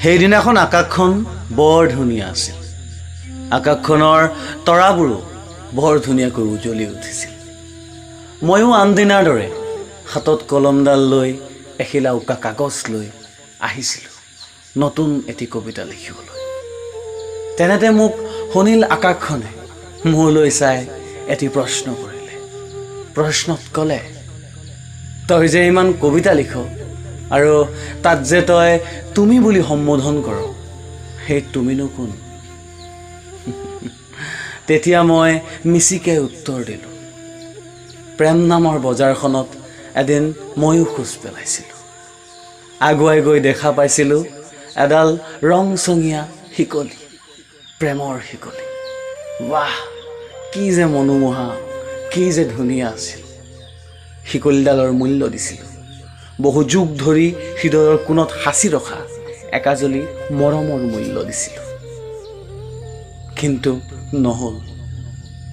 সেইদিনাখন আকাশখন বৰ ধুনীয়া আছিল। আকাশখনৰ তৰাবোৰো বৰ ধুনীয়াকৈ উজ্বলি উঠিছিল। ময়ো আনদিনাৰ দৰে হাতত কলমডাল লৈ এখিলা উকা কাগজ লৈ আহিছিলোঁ নতুন এটি কবিতা লিখিবলৈ। তেনেতে মোক শুনিল আকাশখনে মোলৈ চাই এটি প্ৰশ্ন কৰিলে। প্ৰশ্নত ক'লে, তই যে ইমান কবিতা লিখ আৰু তাত যে তই তুমি বুলি সম্বোধন কৰ, সেই তুমিনো কোন? তেতিয়া মই মিচিকে উত্তৰ দিলোঁ, প্ৰেম নামৰ বজাৰখনত এদিন ময়ো খোজ পেলাইছিলোঁ। আগুৱাই গৈ দেখা পাইছিলোঁ এডাল ৰংচঙীয়া শিকলি, প্ৰেমৰ শিকলি। বাহ, কি যে মনোমোহা, কি যে ধুনীয়া আছিল। শিকলিডালৰ মূল্য দিছিলোঁ। বহু যুগ ধৰি হৃদয়ৰ কোণত সাঁচি ৰখা একাজলি মৰমৰ মূল্য দিছিলোঁ। কিন্তু নহ'ল,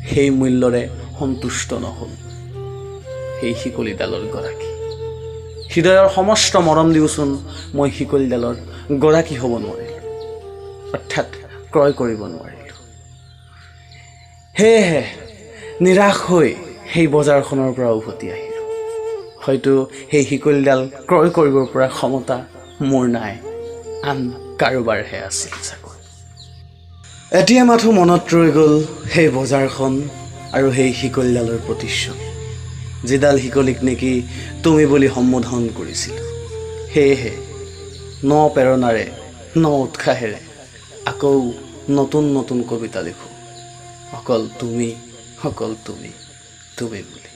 সেই মূল্যৰে সন্তুষ্ট নহ'ল সেই শিকলিডালৰ গৰাকী। হৃদয়ৰ সমস্ত মৰম দিওঁচোন মই শিকলিডালৰ গৰাকী হ'ব নোৱাৰিলোঁ, অৰ্থাৎ ক্ৰয় কৰিব নোৱাৰিলোঁ। সেয়েহে নিৰাশ হৈ সেই বজাৰখনৰ পৰা উভতি আহিলোঁ। হয়তো সেই শিকলিডাল ক্ৰয় কৰিবৰ পৰা ক্ষমতা মোৰ নাই, আন কাৰোবাৰহে আছিল চাগৈ। এতিয়া মাথো মনত ৰৈ গ'ল সেই বজাৰখন আৰু সেই শিকলিডালৰ প্ৰতিচ্ছবি, যিডাল শিকলিক নেকি তুমি বুলি সম্বোধন কৰিছিলোঁ। সেয়েহে ন প্ৰেৰণাৰে ন উৎসাহেৰে আকৌ নতুন নতুন কবিতা লিখোঁ, অকল তুমি, অকল তুমি, তুমি বুলি।